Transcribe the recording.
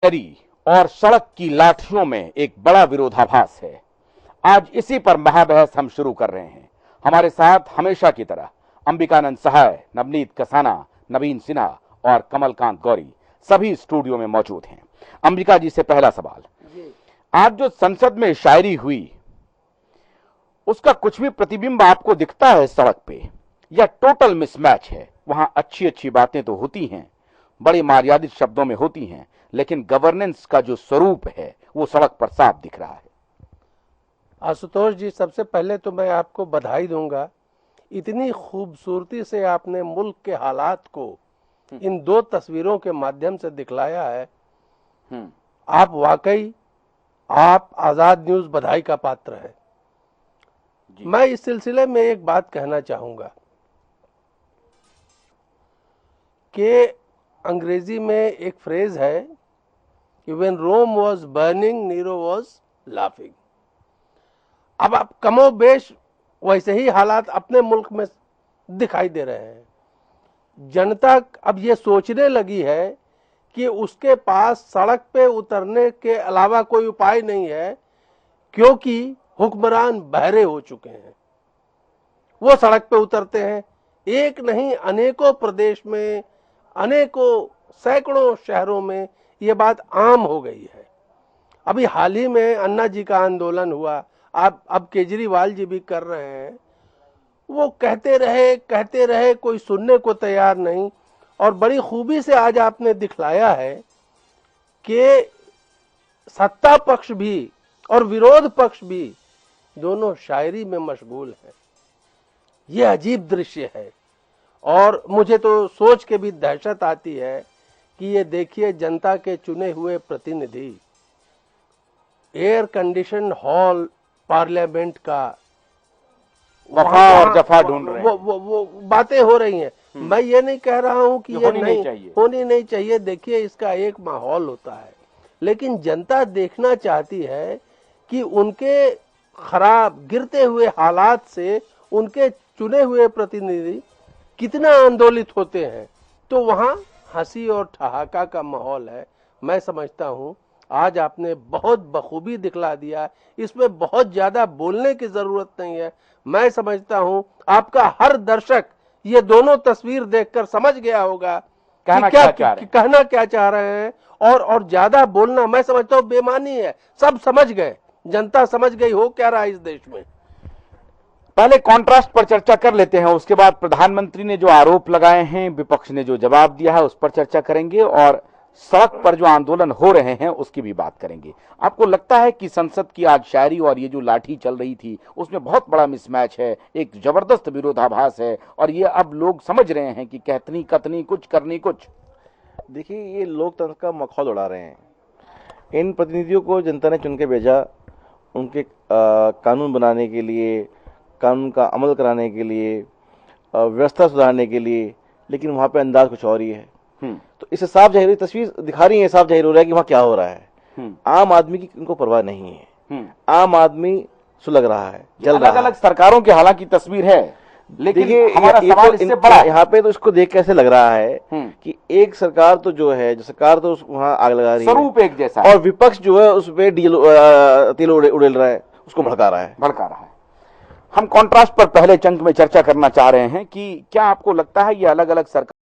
शायरी और सड़क की लाठियों में एक बड़ा विरोधाभास है। आज इसी पर महाबहस हम शुरू कर रहे हैं। हमारे साथ हमेशा की तरह अंबिकानंद सहाय, नवनीत कसाना, नवीन सिन्हा और कमलकांत गौरी सभी स्टूडियो में मौजूद हैं। अंबिका जी से पहला सवाल, आज जो संसद में शायरी हुई उसका कुछ भी प्रतिबिंब आपको दिखता है सड़क पे, या टोटल मिसमैच है? वहां अच्छी अच्छी बातें तो होती हैं, बड़ी मर्यादित शब्दों में होती हैं, लेकिन गवर्नेंस का जो स्वरूप है वो सड़क पर साफ दिख रहा है। आशुतोष जी, सबसे पहले तो मैं आपको बधाई दूंगा। इतनी खूबसूरती से आपने मुल्क के हालात को इन दो तस्वीरों के माध्यम से दिखलाया है। आप वाकई आजाद न्यूज बधाई का पात्र है। मैं इस सिलसिले में एक बात कहना चाहूंगा कि अंग्रेजी में एक फ्रेज है कि when Rome was burning Nero was laughing. अब आप कमोबेश वैसे ही हालात अपने मुल्क में दिखाई दे रहे हैं। जनता अब ये सोचने लगी है कि उसके पास सड़क पे उतरने के अलावा कोई उपाय नहीं है, क्योंकि हुक्मरान बहरे हो चुके हैं। वो सड़क पे उतरते हैं। एक नहीं, अनेकों प्रदेश में, अनेकों सैकड़ों शहरों में ये बात आम हो गई है। अभी हाल ही में अन्ना जी का आंदोलन हुआ, अब केजरीवाल जी भी कर रहे हैं। वो कहते रहे, कोई सुनने को तैयार नहीं। और बड़ी खूबी से आज आपने दिखलाया है कि सत्ता पक्ष भी और विरोध पक्ष भी दोनों शायरी में मशगूल हैं। ये अजीब दृश्य है और मुझे तो सोच के भी दहशत आती है कि ये देखिए, जनता के चुने हुए प्रतिनिधि एयर कंडीशन हॉल पार्लियामेंट का जफा ढूंढ रहे हैं। वो बातें हो रही हैं। मैं ये नहीं कह रहा हूं कि ये होनी नहीं चाहिए। देखिए, इसका एक माहौल होता है, लेकिन जनता देखना चाहती है कि उनके खराब गिरते हुए हालात से उनके चुने हुए प्रतिनिधि कितना आंदोलित होते हैं। तो वहां हंसी और ठहाका का माहौल है। मैं समझता हूं आज आपने बहुत बखूबी दिखला दिया। इसमें बहुत ज्यादा बोलने की जरूरत नहीं है। मैं समझता हूं आपका हर दर्शक ये दोनों तस्वीर देखकर समझ गया होगा कि कहना क्या चाह रहे हैं। और ज्यादा बोलना, मैं समझता हूं, बेमानी है। सब समझ गए, जनता समझ गई हो क्या रहा है इस देश में। पहले कॉन्ट्रास्ट पर चर्चा कर लेते हैं, उसके बाद प्रधानमंत्री ने जो आरोप लगाए हैं, विपक्ष ने जो जवाब दिया है, उस पर चर्चा करेंगे और सड़क पर जो आंदोलन हो रहे हैं उसकी भी बात करेंगे। आपको लगता है कि संसद की आज शायरी और ये जो लाठी चल रही थी उसमें बहुत बड़ा मिसमैच है, एक जबरदस्त विरोधाभास है, और ये अब लोग समझ रहे हैं कि कहतनी कतनी कुछ करनी कुछ? देखिए, ये लोकतंत्र का मखौल उड़ा रहे हैं। इन प्रतिनिधियों को जनता ने चुन के भेजा, उनके कानून बनाने के लिए, कानून का अमल कराने के लिए, व्यवस्था सुधारने के लिए, लेकिन वहाँ पे अंदाज कुछ और ही है। तो इससे साफ जाहिर तस्वीर दिखा रही है, साफ जाहिर हो रहा है कि वहाँ क्या हो रहा है। आम आदमी की इनको परवाह नहीं है। आम आदमी सुलग रहा है, जल रहा है। अलग अलग सरकारों की हालांकि तस्वीर है, लेकिन हमारा सवाल इससे बड़ा है। यहाँ पे तो इसको देख कैसे लग रहा है कि एक सरकार तो जो है, जो सरकार तो वहाँ आग लगा रही है, स्वरूप एक जैसा, और विपक्ष जो है उस पे तेल उड़ेल रहा है, उसको भड़का रहा है। हम कॉन्ट्रास्ट पर पहले चंक में चर्चा करना चाह रहे हैं कि क्या आपको लगता है ये अलग अलग सरकार